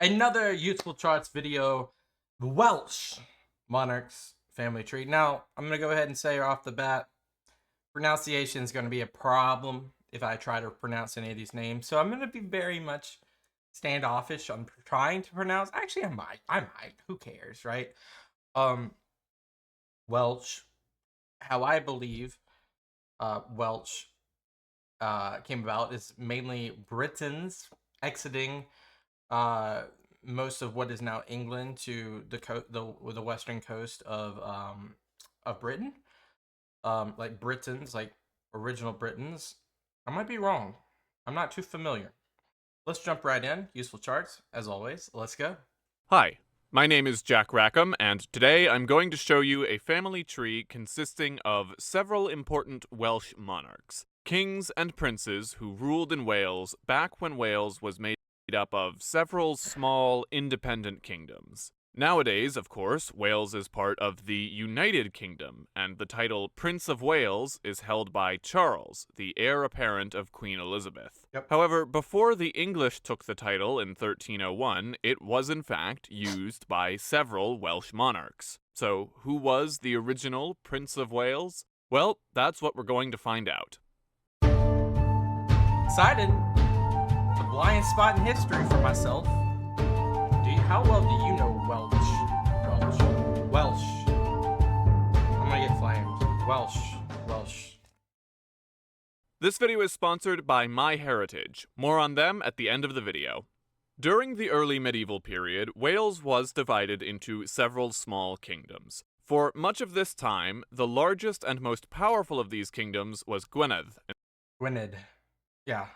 Another Useful Charts video, the Welsh Monarchs family tree. Now, I'm going to go ahead and say off the bat, pronunciation is going to be a problem if I try to pronounce any of these names. So I'm going to be very much standoffish on trying to pronounce. Actually, I might. Who cares, right? Welsh, how I believe Welsh came about is mainly Britons exiting most of what is now England to the western coast of Britain. Like Britons, like original Britons. I might be wrong. I'm not too familiar. Let's jump right in. Useful charts, as always. Let's go. Hi, my name is Jack Rackham, and today I'm going to show you a family tree consisting of several important Welsh monarchs, kings and princes who ruled in Wales back when Wales was made up of several small independent kingdoms. Nowadays, of course, Wales is part of the United Kingdom, and the title Prince of Wales is held by Charles, the heir apparent of Queen Elizabeth. Yep. However, before the English took the title in 1301, it was in fact used by several Welsh monarchs. So, who was the original Prince of Wales? Well, that's what we're going to find out. Excited. A blind spot in history for myself. How well do you know Welsh? I'm gonna get flamed. Welsh. This video is sponsored by MyHeritage. More on them at the end of the video. During the early medieval period, Wales was divided into several small kingdoms. For much of this time, the largest and most powerful of these kingdoms was Gwynedd. Yeah.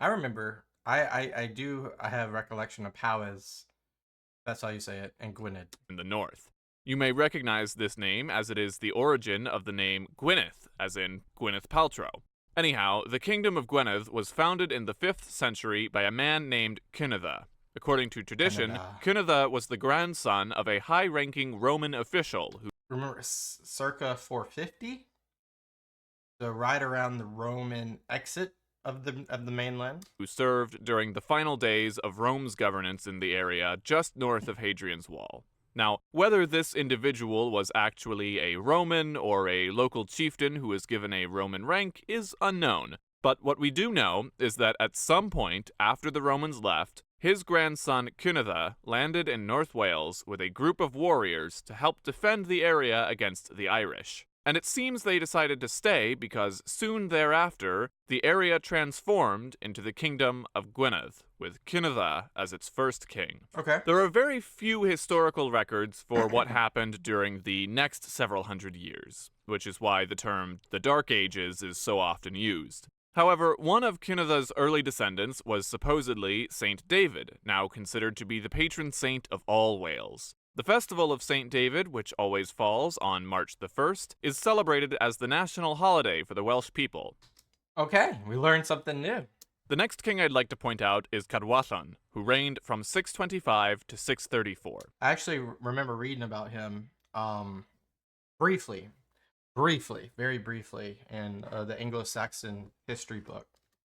I remember. I have recollection of Powys. That's how you say it, and Gwynedd. In the north. You may recognize this name as it is the origin of the name Gwynedd, as in Gwyneth Paltrow. Anyhow, the kingdom of Gwynedd was founded in the 5th century by a man named Cynydda. According to tradition, Cynydda was the grandson of a high-ranking Roman official who... Remember, circa 450? So right around the Roman exit of the mainland, who served during the final days of Rome's governance in the area just north of Hadrian's Wall. Now, whether this individual was actually a Roman or a local chieftain who was given a Roman rank is unknown, but what we do know is that at some point after the Romans left, his grandson Cynydda landed in North Wales with a group of warriors to help defend the area against the Irish. And it seems they decided to stay because soon thereafter, the area transformed into the kingdom of Gwynedd, with Cynydda as its first king. Okay. There are very few historical records for what happened during the next several hundred years, which is why the term the Dark Ages is so often used. However, one of Cynydda's early descendants was supposedly Saint David, now considered to be the patron saint of all Wales. The festival of St. David, which always falls on March the 1st, is celebrated as the national holiday for the Welsh people. Okay, we learned something new. The next king I'd like to point out is Cadwallon, who reigned from 625 to 634. I actually remember reading about him briefly, very briefly, in the Anglo-Saxon history book.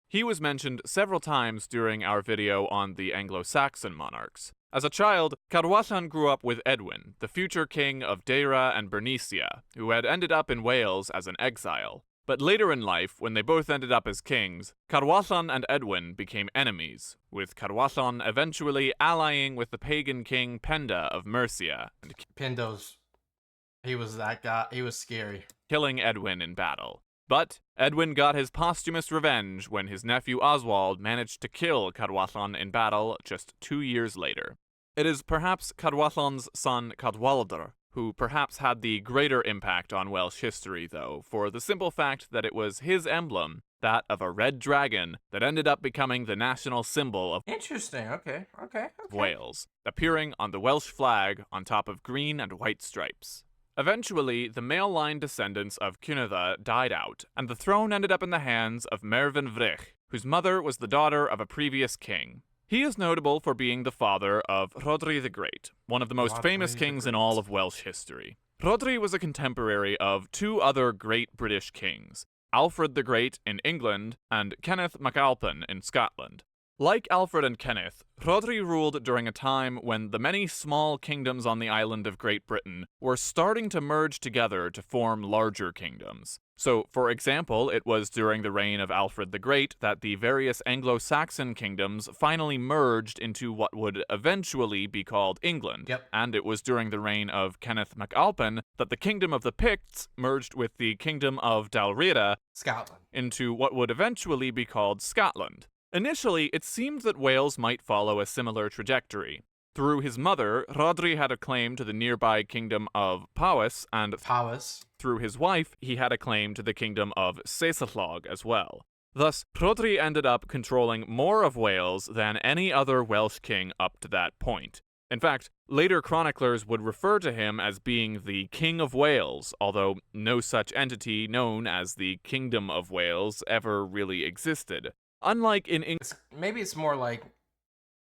He was mentioned several times during our video on the Anglo-Saxon monarchs. As a child, Cadwallon grew up with Edwin, the future king of Deira and Bernicia, who had ended up in Wales as an exile. But later in life, when they both ended up as kings, Cadwallon and Edwin became enemies, with Cadwallon eventually allying with the pagan king Penda of Mercia. He was that guy. He was scary. Killing Edwin in battle. But Edwin got his posthumous revenge when his nephew Oswald managed to kill Cadwallon in battle just 2 years later. It is perhaps Cadwallon's son Cadwaladr who perhaps had the greater impact on Welsh history, though, for the simple fact that it was his emblem, that of a red dragon, that ended up becoming the national symbol of Interesting, okay. Wales, appearing on the Welsh flag on top of green and white stripes. Eventually, the male line descendants of Cynydda died out, and the throne ended up in the hands of Mervyn Vrych, whose mother was the daughter of a previous king. He is notable for being the father of Rhodri the Great, one of the most famous kings in all of Welsh history. Rhodri was a contemporary of 2 other great British kings, Alfred the Great in England and Kenneth MacAlpin in Scotland. Like Alfred and Kenneth, Rhodri ruled during a time when the many small kingdoms on the island of Great Britain were starting to merge together to form larger kingdoms. So, for example, it was during the reign of Alfred the Great that the various Anglo-Saxon kingdoms finally merged into what would eventually be called England. Yep. And it was during the reign of Kenneth MacAlpin that the kingdom of the Picts merged with the kingdom of Dalriada, Scotland, into what would eventually be called Scotland. Initially, it seemed that Wales might follow a similar trajectory. Through his mother, Rhodri had a claim to the nearby kingdom of Powys, and through his wife, he had a claim to the kingdom of Saesalog as well. Thus, Rhodri ended up controlling more of Wales than any other Welsh king up to that point. In fact, later chroniclers would refer to him as being the King of Wales, although no such entity known as the Kingdom of Wales ever really existed. Unlike in England, maybe it's more like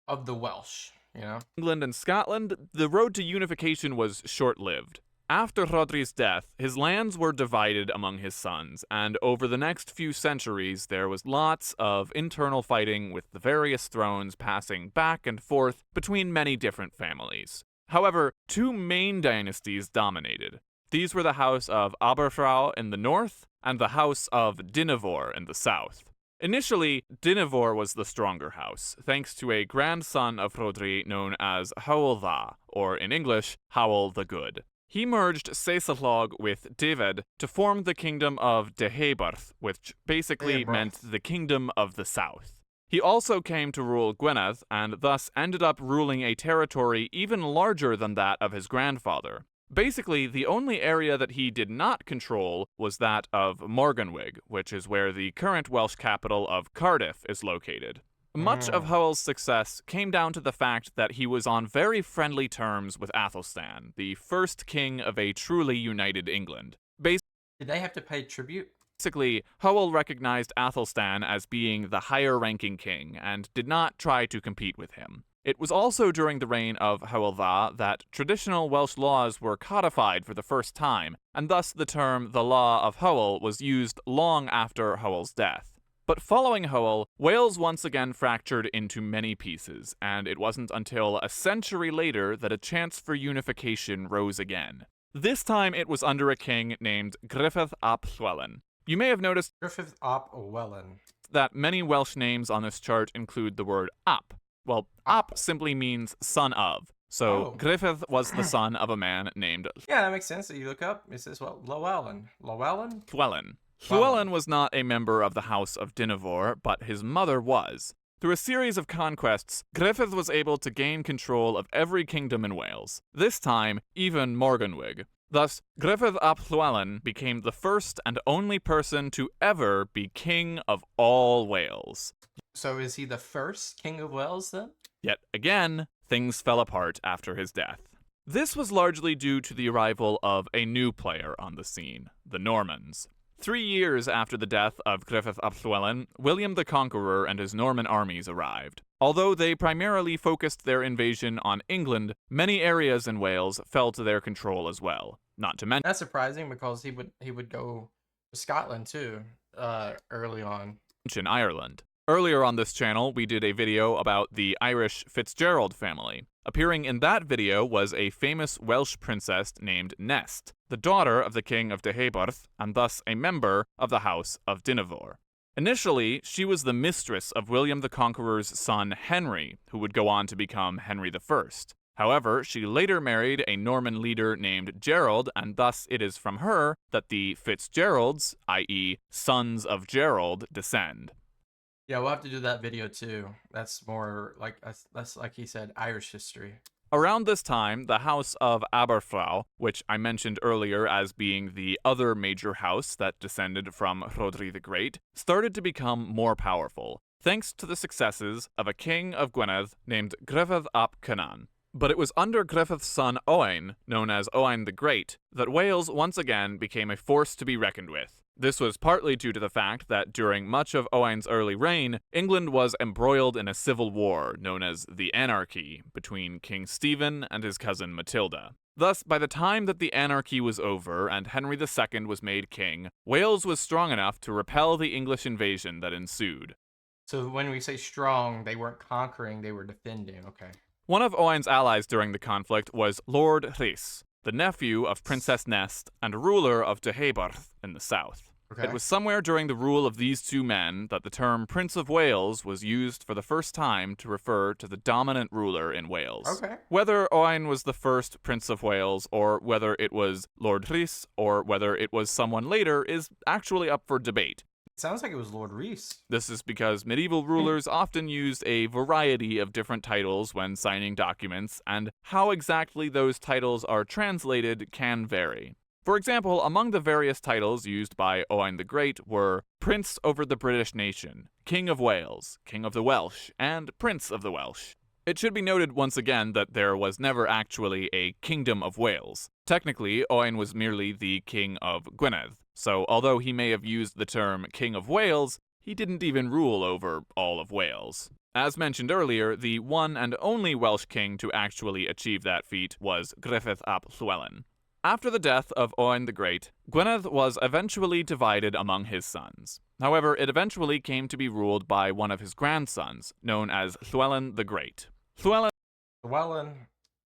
of the Welsh, you know? England and Scotland, the road to unification was short-lived. After Rhodri's death, his lands were divided among his sons, and over the next few centuries there was lots of internal fighting with the various thrones passing back and forth between many different families. However, two main dynasties dominated. These were the House of Aberfraw in the north, and the House of Dynevor in the south. Initially, Dynevor was the stronger house, thanks to a grandson of Rhodri known as Hywel, or in English, Hywel the Good. He merged Saesalog with Dyfed to form the kingdom of Deheubarth, which basically meant the kingdom of the south. He also came to rule Gwynedd, and thus ended up ruling a territory even larger than that of his grandfather. Basically, the only area that he did not control was that of Morganwg, which is where the current Welsh capital of Cardiff is located. Much of Hywel's success came down to the fact that he was on very friendly terms with Athelstan, the first king of a truly united England. Did they have to pay tribute? Basically, Hywel recognized Athelstan as being the higher-ranking king, and did not try to compete with him. It was also during the reign of Hywel that traditional Welsh laws were codified for the first time, and thus the term the Law of Hywel was used long after Hywel's death. But following Hywel, Wales once again fractured into many pieces, and it wasn't until a century later that a chance for unification rose again. This time it was under a king named Gruffudd ap Llywelyn. You may have noticed Gruffudd ap Llywelyn that many Welsh names on this chart include the word ap. Well, ap simply means son of. So Gruffudd was the son of a man named... Yeah, that makes sense. You look up, it says, well, Llewelyn. Llewelyn was not a member of the House of Dynevor, but his mother was. Through a series of conquests, Gruffudd was able to gain control of every kingdom in Wales, this time even Morganwg. Thus, Gruffudd ap Llywelyn became the first and only person to ever be king of all Wales. So is he the first king of Wales then? Yet again, things fell apart after his death. This was largely due to the arrival of a new player on the scene, the Normans. 3 years after the death of Gruffudd ap Llywelyn, William the Conqueror and his Norman armies arrived. Although they primarily focused their invasion on England, many areas in Wales fell to their control as well. Not to mention... That's surprising because he would go to Scotland too, early on. Ireland. Earlier on this channel, we did a video about the Irish Fitzgerald family. Appearing in that video was a famous Welsh princess named Nest, the daughter of the king of Deheubarth, and thus a member of the House of Dynevor. Initially, she was the mistress of William the Conqueror's son Henry, who would go on to become Henry I. However, she later married a Norman leader named Gerald, and thus it is from her that the Fitzgeralds, i.e. sons of Gerald, descend. Yeah, we'll have to do that video too. That's more like, that's like he said, Irish history. Around this time, the House of Aberfraw, which I mentioned earlier as being the other major house that descended from Rhodri the Great, started to become more powerful, thanks to the successes of a king of Gwynedd named Gruffudd ap Cynan. But it was under Gruffudd's son Owain, known as Owain the Great, that Wales once again became a force to be reckoned with. This was partly due to the fact that during much of Owain's early reign, England was embroiled in a civil war known as the Anarchy between King Stephen and his cousin Matilda. Thus, by the time that the anarchy was over and Henry II was made king, Wales was strong enough to repel the English invasion that ensued. So when we say strong, they weren't conquering, they were defending. Okay. One of Owain's allies during the conflict was Lord Rhys, the nephew of Princess Nest and ruler of Deheubarth in the south. It Okay. was somewhere during the rule of these two men that the term Prince of Wales was used for the first time to refer to the dominant ruler in Wales. Okay. Whether Owain was the first Prince of Wales, or whether it was Lord Rhys, or whether it was someone later, is actually up for debate. It sounds like it was Lord Rhys. This is because medieval rulers often used a variety of different titles when signing documents, and how exactly those titles are translated can vary. For example, among the various titles used by Owain the Great were Prince over the British nation, King of Wales, King of the Welsh, and Prince of the Welsh. It should be noted once again that there was never actually a Kingdom of Wales. Technically, Owain was merely the King of Gwynedd, so although he may have used the term King of Wales, he didn't even rule over all of Wales. As mentioned earlier, the one and only Welsh king to actually achieve that feat was Gruffudd ap Llywelyn. After the death of Owain the Great, Gwynedd was eventually divided among his sons. However, it eventually came to be ruled by one of his grandsons, known as Llewelyn the Great. Llewelyn.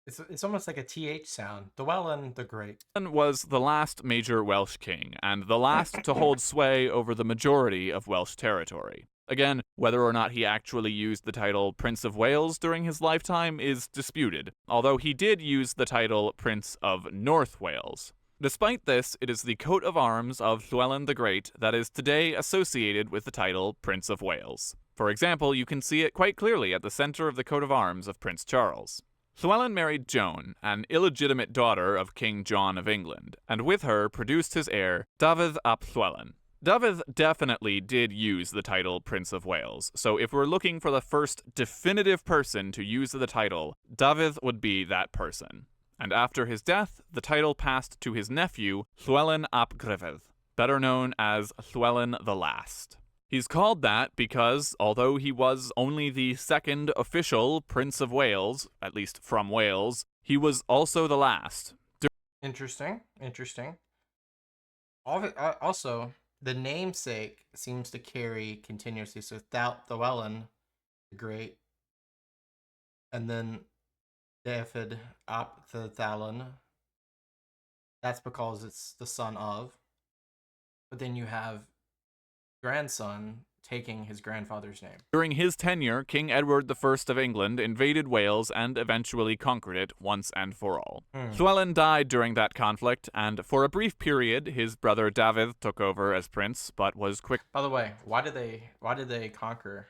It's almost like a TH sound. Llewelyn the Great. Was the last major Welsh king, and the last to hold sway over the majority of Welsh territory. Again, whether or not he actually used the title Prince of Wales during his lifetime is disputed, although he did use the title Prince of North Wales. Despite this, it is the coat of arms of Llewelyn the Great that is today associated with the title Prince of Wales. For example, you can see it quite clearly at the center of the coat of arms of Prince Charles. Llewelyn married Joan, an illegitimate daughter of King John of England, and with her produced his heir, Dafydd ap Llywelyn. Dafydd definitely did use the title Prince of Wales, so if we're looking for the first definitive person to use the title, Dafydd would be that person. And after his death, the title passed to his nephew, Llewelyn ap Gruffudd, better known as Llewelyn the Last. He's called that because, although he was only the second official Prince of Wales, at least from Wales, he was also the last. Interesting. Also, the namesake seems to carry continuously. So Llewelyn the Great, and then Dafydd ap Llywelyn. That's because it's the son of. But then you have grandson taking his grandfather's name. During his tenure, King Edward I of England invaded Wales and eventually conquered it once and for all. Llewelyn died during that conflict, and for a brief period, his brother Dafydd took over as prince, but was quick. By the way, why did they conquer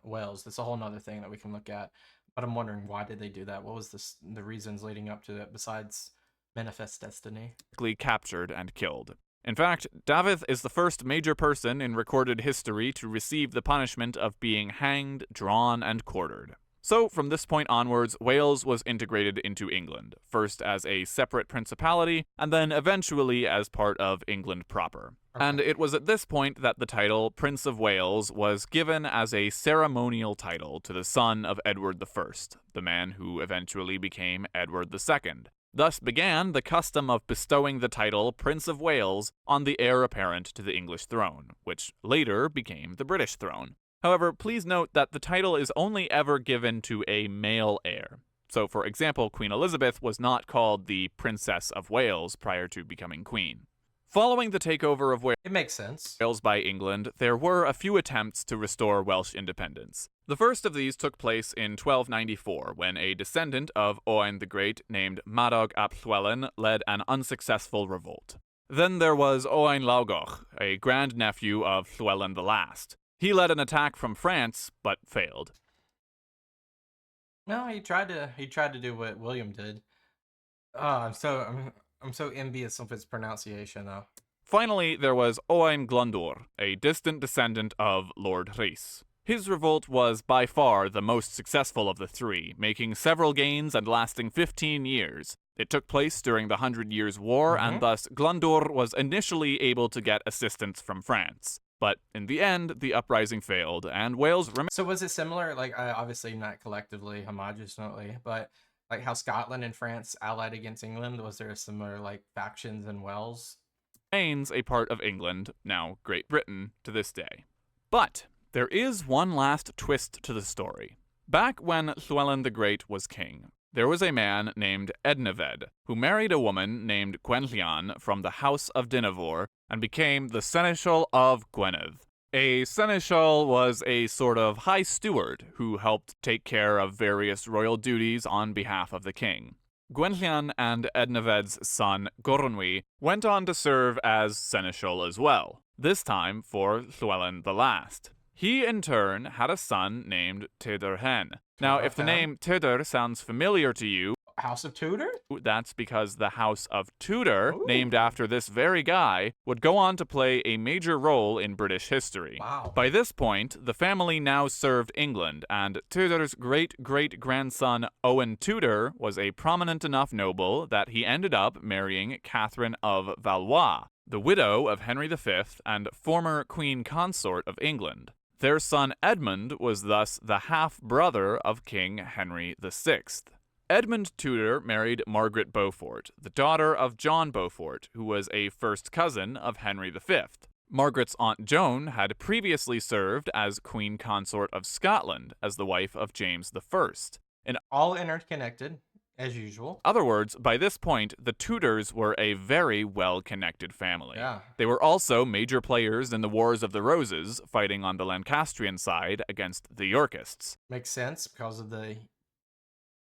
Wales? That's a whole nother thing that we can look at. But I'm wondering, why did they do that? What was the reasons leading up to it besides manifest destiny? Captured and killed. In fact, Dafydd is the first major person in recorded history to receive the punishment of being hanged, drawn, and quartered. So, from this point onwards, Wales was integrated into England, first as a separate principality, and then eventually as part of England proper. Okay. And it was at this point that the title Prince of Wales was given as a ceremonial title to the son of Edward I, the man who eventually became Edward II. Thus began the custom of bestowing the title Prince of Wales on the heir apparent to the English throne, which later became the British throne. However, please note that the title is only ever given to a male heir. So, for example, Queen Elizabeth was not called the Princess of Wales prior to becoming queen. Following the takeover of it makes sense. Wales by England, there were a few attempts to restore Welsh independence. The first of these took place in 1294, when a descendant of Owain the Great named Madog ap Llywelyn led an unsuccessful revolt. Then there was Owain Lawgoch, a grandnephew of Llewelyn the Last. He led an attack from France, but failed. No, he tried to do what William did. I'm so envious of his pronunciation, though. Finally, there was Owain Glyndwr, a distant descendant of Lord Rhys. His revolt was by far the most successful of the three, making several gains and lasting 15 years. It took place during the 100 Years' War, and thus Glyndwr was initially able to get assistance from France. But in the end, the uprising failed, and Wales remained. So was it similar, like, obviously not collectively, homogeneously, but like how Scotland and France allied against England? Was there similar, like, factions in Wales? Remains a part of England, now Great Britain, to this day. But There is one last twist to the story. Back when Llewelyn the Great was king, there was a man named Ednyved who married a woman named Gwenllian from the House of Dynevor and became the Seneschal of Gwynedd. A seneschal was a sort of high steward who helped take care of various royal duties on behalf of the king. Gwenllian and Ednyved's son Gorwnwi went on to serve as seneschal as well, this time for Llewelyn the Last. He, in turn, had a son named Tydr. Now, if the name Tydr sounds familiar to you, House of Tudor? That's because the House of Tudor, named after this very guy, would go on to play a major role in British history. Wow. By this point, the family now served England, and Tudor's great-great-grandson Owen Tudor was a prominent enough noble that he ended up marrying Catherine of Valois, the widow of Henry V and former Queen Consort of England. Their son Edmund was thus the half-brother of King Henry VI. Edmund Tudor married Margaret Beaufort, the daughter of John Beaufort, who was a first cousin of Henry V. Margaret's Aunt Joan had previously served as Queen Consort of Scotland as the wife of James I. All interconnected, as usual. In other words, by this point, the Tudors were a very well-connected family. Yeah. They were also major players in the Wars of the Roses, fighting on the Lancastrian side against the Yorkists. Makes sense because of the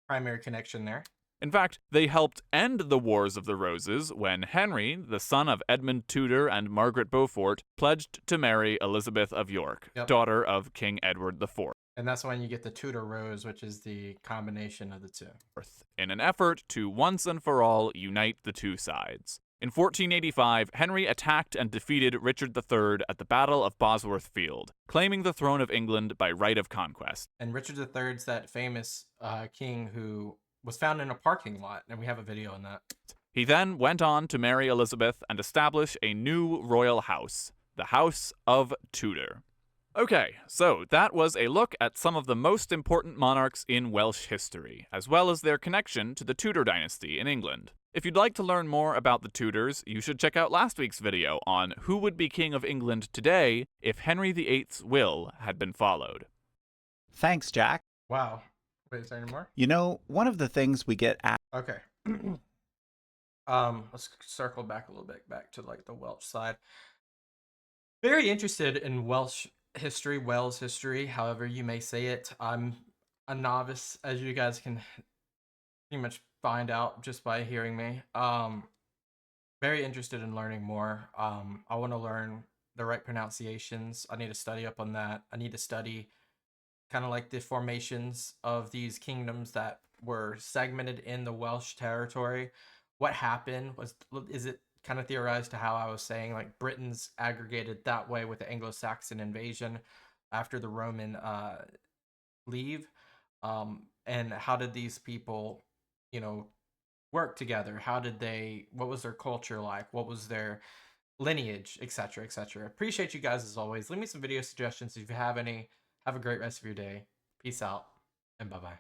primary connection there. In fact, they helped end the Wars of the Roses when Henry, the son of Edmund Tudor and Margaret Beaufort, pledged to marry Elizabeth of York, daughter of King Edward IV. And that's when you get the Tudor Rose, which is the combination of the two. In an effort to once and for all unite the two sides. In 1485, Henry attacked and defeated Richard III at the Battle of Bosworth Field, claiming the throne of England by right of conquest. And Richard III's that famous king who was found in a parking lot, and we have a video on that. He then went on to marry Elizabeth and establish a new royal house, the House of Tudor. Okay, so that was a look at some of the most important monarchs in Welsh history, as well as their connection to the Tudor dynasty in England. If you'd like to learn more about the Tudors, you should check out last week's video on who would be King of England today if Henry VIII's will had been followed. Thanks, Jack. Wow. Wait, is there any more? You know, one of the things we get asked... Okay. Let's circle back a little bit, back to like the Welsh side. Very interested in Welsh history, Wales history, however you may say it. I'm a novice, as you guys can pretty much find out just by hearing me. Very interested in learning more. I want to learn the right pronunciations. I need to study up on that. I need to study kind of like the formations of these kingdoms that were segmented in the Welsh territory. What happened? Is it kind of theorized to how I was saying, like Britons aggregated that way with the Anglo-Saxon invasion after the Roman leave? And how did these people, work together? What was their culture like? What was their lineage, etc., etc.? Appreciate you guys as always. Leave me some video suggestions if you have any. Have a great rest of your day. Peace out and bye-bye.